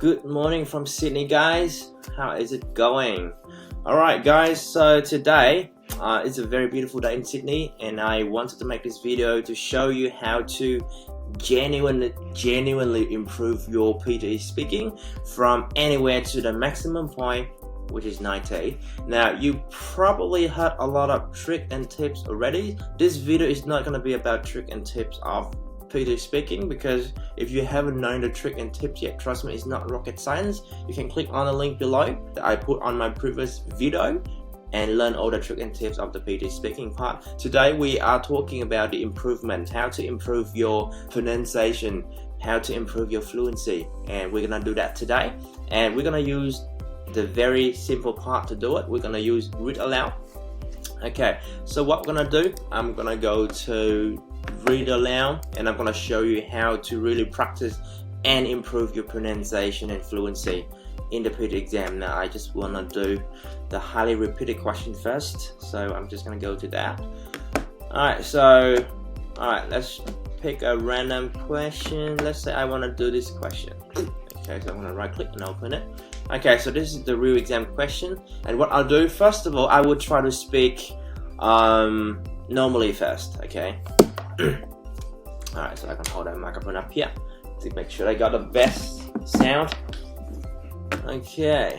Good morning from Sydney, guys. How is it going? Alright guys, so today it's a very beautiful day in Sydney, and I wanted to make this video to show you how to genuinely improve your PTE speaking from anywhere to the maximum point, which is 90. Now, you probably heard a lot of trick and tips already. This video is not going to be about trick and tips of PTE speaking, because if you haven't known the trick and tips yet, trust me, it's not rocket science. You can click on the link below that I put on my previous video and learn all the trick and tips of the PTE speaking part. Today we are talking about the improvement, how to improve your pronunciation, how to improve your fluency, and we're gonna do that today. And we're gonna use the very simple part to do it. We're gonna use read aloud. Okay, so what we're gonna do, I'm gonna go to read aloud and I'm gonna show you how to really practice and improve your pronunciation and fluency in the PTE exam. Now I just wanna do the highly repeated question first, so I'm just gonna go to that. Alright, let's pick a random question. Let's say I wanna do this question. Okay, so I'm gonna right click and open it. Okay, so this is the real exam question, and what I'll do, first of all, I will try to speak normally first, okay? Alright, so I can hold that microphone up here to make sure I got the best sound. Okay.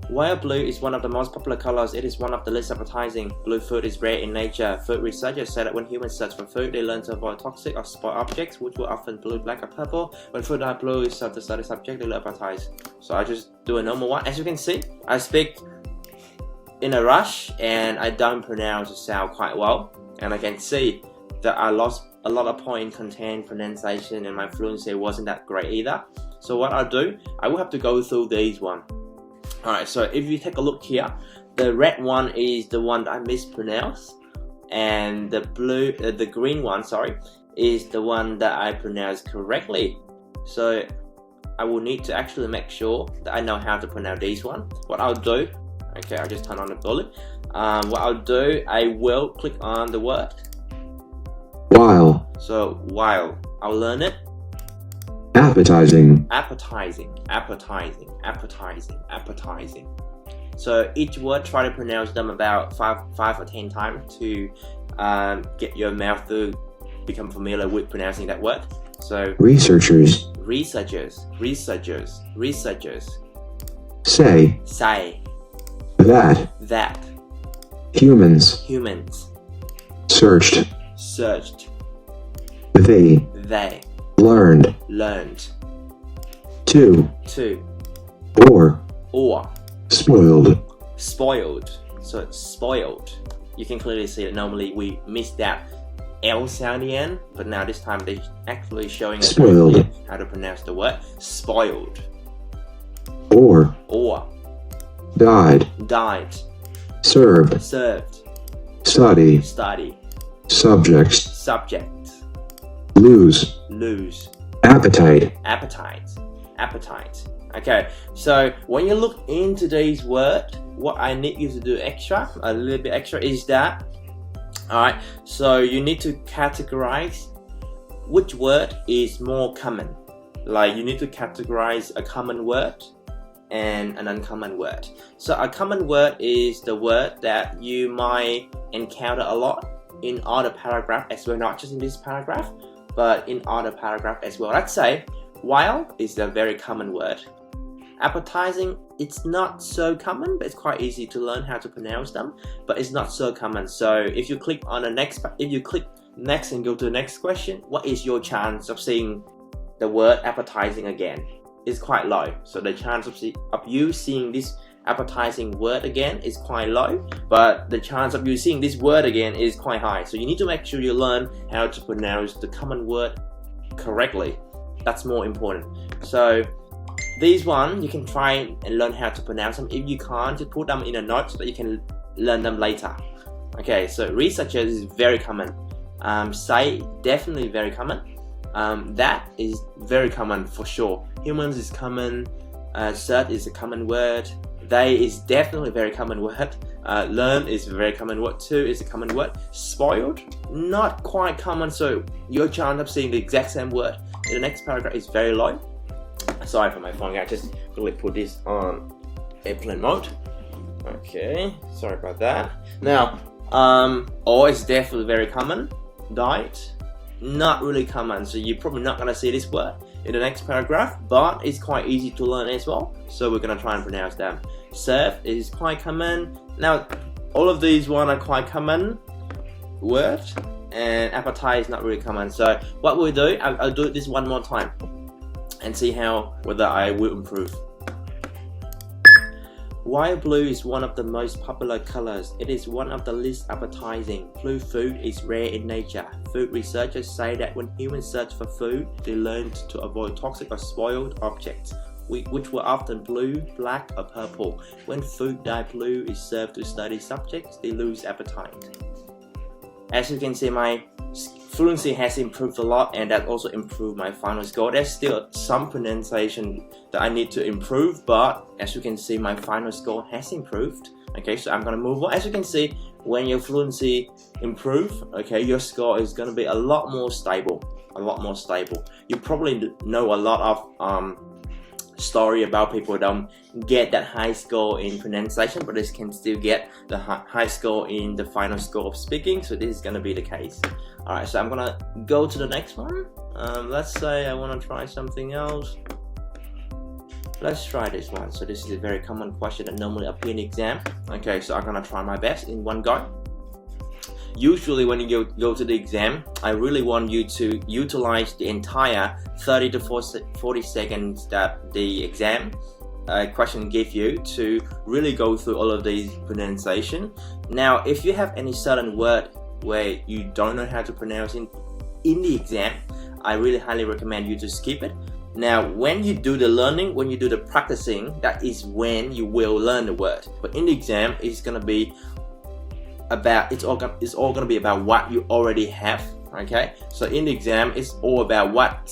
While blue is one of the most popular colors, it is one of the least appetizing. Blue food is rare in nature. Food researchers say that when humans search for food, they learn to avoid toxic or spoiled objects, which were often blue, black, or purple. When food are blue, is served to study subject, they look appetized. So I just do a normal one. As you can see, I speak in a rush and I don't pronounce the sound quite well. And I can see that I lost a lot of point content, pronunciation, and my fluency wasn't that great either. So what I'll do, I will have to go through these one. Alright, so if you take a look here, the red one is the one that I mispronounced, and the green one, sorry, is the one that I pronounced correctly. So I will need to actually make sure that I know how to pronounce these one. What I'll do, okay, I'll just turn on the bullet. What I'll do, I will click on the word while. So while, I'll learn it. Appetizing. Appetizing, appetizing, appetizing, appetizing. So each word, try to pronounce them about 5 or 10 times to get your mouth to become familiar with pronouncing that word. So researchers. Researchers, researchers, researchers. Say. Say. That. Humans. Humans. Searched. Searched. They. Learned. To. Or. Spoiled. So it's spoiled. You can clearly see that normally we miss that L sound in the end, but now this time they're actually showing us how to pronounce the word spoiled. Or. Died. Served. Study. Subject. Lose. Appetite. Okay, so when you look into these words, what I need you to do a little bit extra is that, alright, so you need to categorize which word is more common. Like you need to categorize a common word and an uncommon word. So a common word is the word that you might encounter a lot in other paragraph as well, not just in this paragraph, but in other paragraph as well. Let's say while is a very common word. Appetizing, it's not so common, but it's quite easy to learn how to pronounce them, but it's not so common. So if you click on the next, if you click next and go to the next question, what is your chance of seeing the word appetizing again? It's quite low. So the chance of you seeing this appetizing word again is quite low, but the chance of you seeing this word again is quite high. So you need to make sure you learn how to pronounce the common word correctly. That's more important. So these one, you can try and learn how to pronounce them. If you can't, just put them in a note so that you can learn them later. Okay, so researchers is very common. Say, definitely very common. That is very common for sure. Humans is common. Search is a common word. They is definitely a very common word. Learn is a very common word too. Is a common word. Spoiled, not quite common. So your chance of seeing the exact same word in the next paragraph is very low. Sorry for my phone, I just quickly put this on airplane mode. Okay, sorry about that. Now, or is definitely very common. Diet, not really common, so you're probably not gonna see this word in the next paragraph, but it's quite easy to learn as well, so we're gonna try and pronounce them. Serve is quite common. Now, all of these one are quite common words, and appetite is not really common. So what we'll do, I'll do this one more time and see whether I will improve. While blue is one of the most popular colors, it is one of the least appetizing. Blue food is rare in nature. Food researchers say that when humans search for food, they learned to avoid toxic or spoiled objects, which were often blue, black, or purple. When food dyed blue is served to study subjects, they lose appetite. As you can see, my fluency has improved a lot, and that also improved my final score. There's still some pronunciation that I need to improve, but as you can see, my final score has improved. Okay, so I'm gonna move on. As you can see, when your fluency improves, okay, your score is gonna be a lot more stable. You probably know a lot of story about people don't get that high score in pronunciation, but they can still get the high score in the final score of speaking, so this is going to be the case. Alright, so I'm going to go to the next one. Let's say I want to try something else. Let's try this one. So this is a very common question that normally appears in exam. Okay, so I'm going to try my best in one go. Usually when you go to the exam, I really want you to utilize the entire 30 to 40 seconds that the exam question give you to really go through all of these pronunciation. Now, if you have any certain word where you don't know how to pronounce in the exam, I really highly recommend you to skip it. Now, when you do the learning, when you do the practicing, that is when you will learn the word. But in the exam, it's gonna be it's all gonna be about what you already have. Okay, so in the exam, it's all about what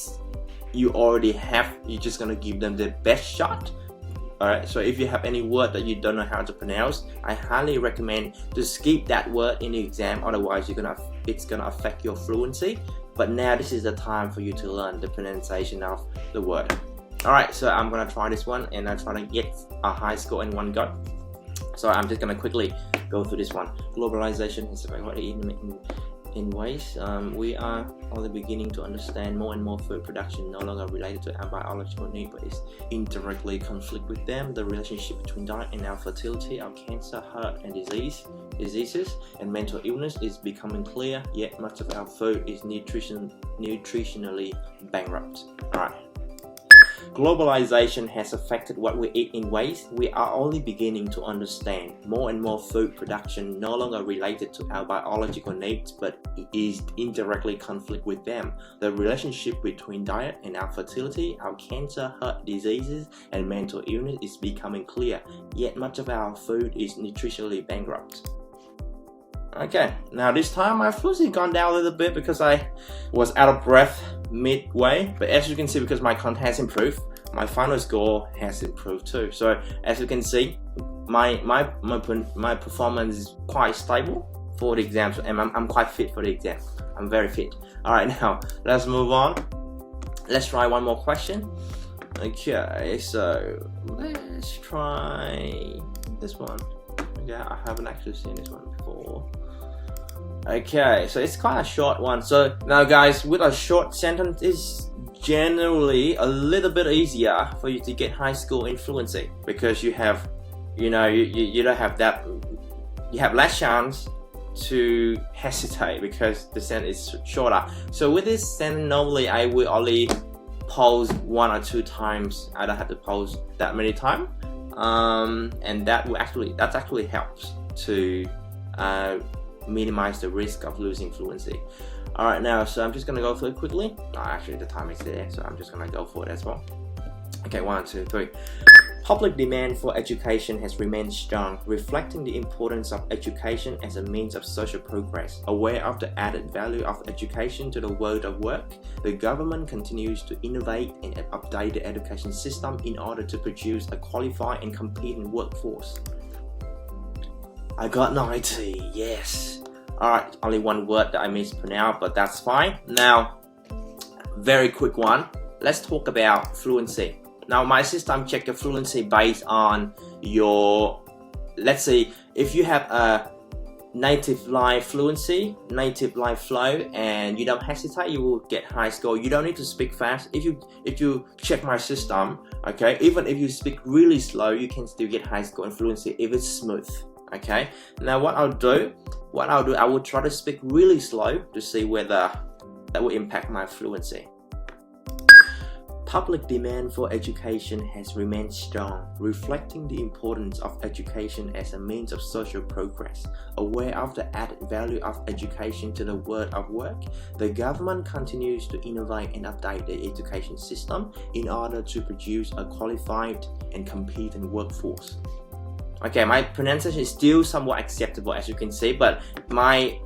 you already have. You're just gonna give them the best shot. Alright, so if you have any word that you don't know how to pronounce, I highly recommend to skip that word in the exam, otherwise it's gonna affect your fluency. But now this is the time for you to learn the pronunciation of the word. Alright, so I'm gonna try this one, and I'm trying to get a high score in one go. So I'm just gonna quickly go through this one. Globalization is in ways we are only beginning to understand more and more food production no longer related to our biological need, but is indirectly conflict with them. The relationship between diet and our fertility, our cancer, heart and diseases, and mental illness is becoming clear, yet much of our food is nutritionally bankrupt. Alright. Globalization has affected what we eat in ways we are only beginning to understand. More and more food production no longer related to our biological needs, but is indirectly conflict with them. The relationship between diet and our fertility, our cancer, heart diseases, and mental illness is becoming clear, yet much of our food is nutritionally bankrupt. Okay, now this time my fluency gone down a little bit because I was out of breath midway, but as you can see, because my content has improved, my final score has improved too. So as you can see, my performance is quite stable for the exam, and I'm quite fit for the exam. I'm very fit. Alright, now let's move on. Let's try one more question. Okay, so let's try this one. Yeah, I haven't actually seen this one before. Okay, so it's quite a short one. So now guys, with a short sentence, it's generally a little bit easier for you to get high score in fluency, because you have, you don't have that, you have less chance to hesitate because the sentence is shorter. So with this sentence, normally I will only pause 1 or 2 times. I don't have to pause that many times. And that actually helps to minimize the risk of losing fluency. Alright, now so I'm just gonna go through it quickly. Actually the time is there, so I'm just gonna go for it as well. Okay, 1, 2, 3. Public demand for education has remained strong, reflecting the importance of education as a means of social progress. Aware of the added value of education to the world of work, the government continues to innovate and update the education system in order to produce a qualified and competent workforce. I got 90, yes. Alright, only one word that I mispronounced, but that's fine. Now, very quick one. Let's talk about fluency. Now my system check your fluency based on your, let's say if you have a native live fluency, native live flow, and you don't hesitate, you will get high score. You don't need to speak fast. If you check my system, okay, even if you speak really slow, you can still get high score in fluency if it's smooth. Okay, now what I'll do, I will try to speak really slow to see whether that will impact my fluency. Public demand for education has remained strong, reflecting the importance of education as a means of social progress. Aware of the added value of education to the world of work, the government continues to innovate and update the education system in order to produce a qualified and competent workforce. Okay, my pronunciation is still somewhat acceptable, as you can see, but my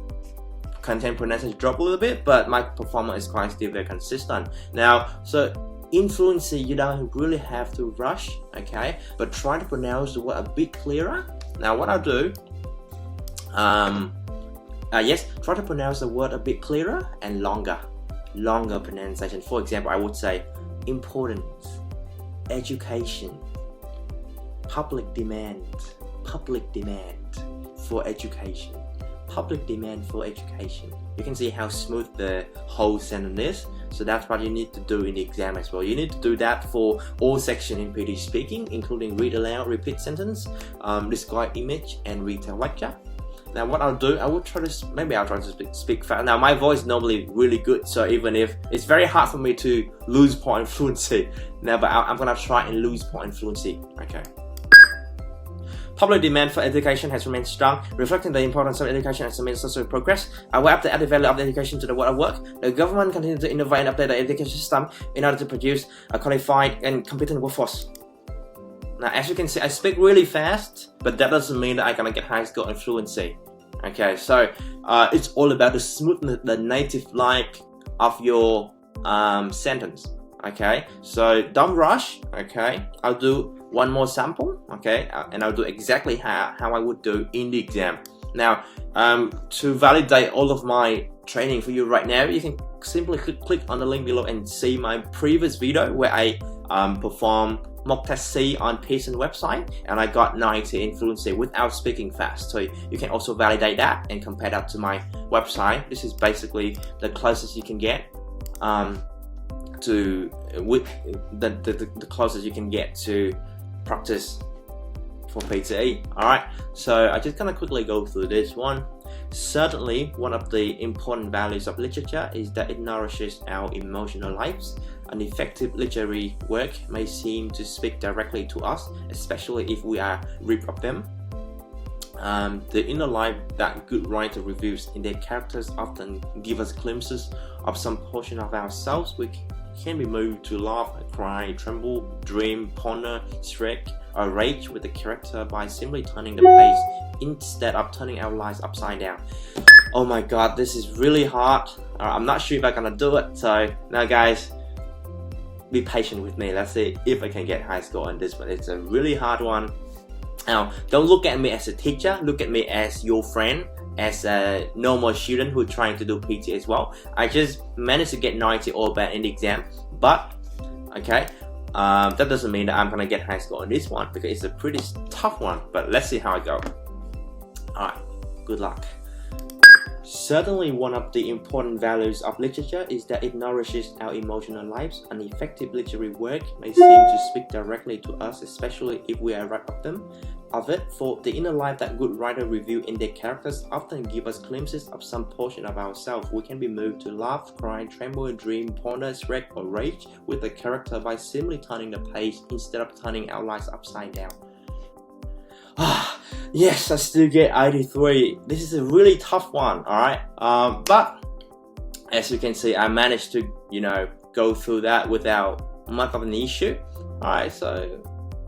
content pronunciation dropped a little bit, but my performance is quite still very consistent. Now, so in fluency, you don't really have to rush, okay, but try to pronounce the word a bit clearer. Now what I'll do, try to pronounce the word a bit clearer and longer pronunciation. For example, I would say importance, education, public demand for education, public demand for education. You can see how smooth the whole sentence is. So that's what you need to do in the exam as well. You need to do that for all sections in PTE speaking, including read aloud, repeat sentence, describe image, and retell lecture. Now what I'll do, I'll try to speak fast. Now my voice is normally really good, so even if it's very hard for me to lose point in fluency, now but I'm gonna try and lose point in fluency. Okay. Public demand for education has remained strong, reflecting the importance of education as a means of social progress. Aware of the added value of education to the world of work, the government continues to innovate and update the education system in order to produce a qualified and competent workforce. Now, as you can see, I speak really fast, but that doesn't mean that I'm gonna get high score in fluency. Okay, so it's all about the smoothness, the native-like of your sentence. Okay, so don't rush. Okay, I'll do one more sample, okay, and I'll do exactly how I would do in the exam. Now, to validate all of my training for you right now, you can simply click on the link below and see my previous video where I perform mock test C on Pearson website, and I got 90 in fluency without speaking fast. So you can also validate that and compare that to my website. This is basically the closest you can get to the closest you can get to practice for PTE. Alright, so I just gonna quickly go through this one. Certainly, one of the important values of literature is that it nourishes our emotional lives. An effective literary work may seem to speak directly to us, especially if we are read of them. The inner life that good writer reveals in their characters often give us glimpses of some portion of ourselves. We can be moved to laugh, cry, tremble, dream, ponder, shriek, or rage with the character by simply turning the page instead of turning our lives upside down. Oh my god, this is really hard. I'm not sure if I'm gonna do it, so now guys, be patient with me. Let's see if I can get high score on this one. It's a really hard one. Now, don't look at me as a teacher, look at me as your friend, as a normal student who's trying to do PT as well. I just managed to get 90 or better in the exam, but okay, that doesn't mean that I'm gonna get high score on this one because it's a pretty tough one, but let's see how I go. Alright, good luck. Certainly one of the important values of literature is that it nourishes our emotional lives. An effective literary work may seem to speak directly to us, especially if we are right of it. For the inner life that good writers reveal in their characters often give us glimpses of some portion of ourselves. We can be moved to laugh, cry, tremble, dream, ponder, shriek, or rage with the character by simply turning the page instead of turning our lives upside down. Yes, I still get 83. This is a really tough one, alright? But as you can see, I managed to, go through that without much of an issue. Alright, so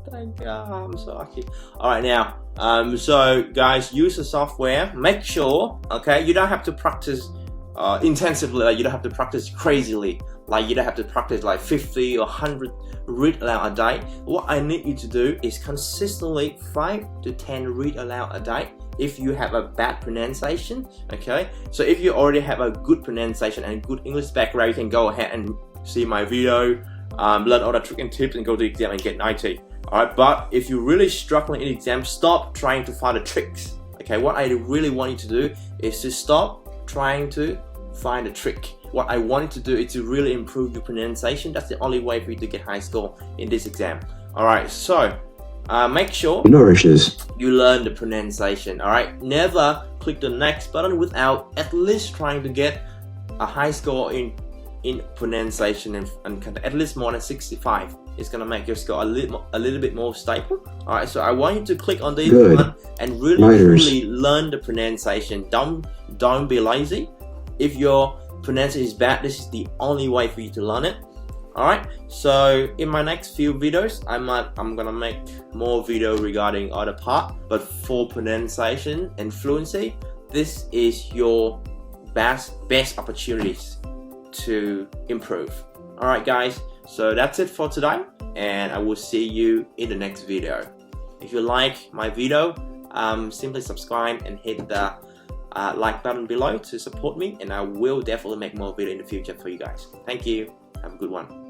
thank God, I'm so lucky. Alright, now, so guys, use the software. Make sure, okay, you don't have to practice intensively, like you don't have to practice crazily, like you don't have to practice like 50 or 100 read aloud a day. What I need you to do is consistently 5 to 10 read aloud a day. If you have a bad pronunciation, okay, so if you already have a good pronunciation and good English background, you can go ahead and see my video learn all the trick and tips and go to the exam and get 90. Alright, but if you're really struggling in the exam, stop trying to find the tricks. Okay, what I really want you to do is to stop trying to find a trick. What I want you to do is to really improve your pronunciation. That's the only way for you to get high score in this exam. Alright, so make sure nourishes. You learn the pronunciation. Alright, never click the next button without at least trying to get a high score in pronunciation and at least more than 65. It's gonna make your score a little bit more stable. Alright, so I want you to click on this one and really learn the pronunciation. Don't be lazy. If your pronunciation is bad, this is the only way for you to learn it. Alright, so in my next few videos, I'm gonna make more video regarding other part, but for pronunciation and fluency, this is your best opportunities to improve. Alright guys, so that's it for today, and I will see you in the next video. If you like my video, simply subscribe and hit the like button below to support me, and I will definitely make more video in the future for you guys. Thank you. Have a good one.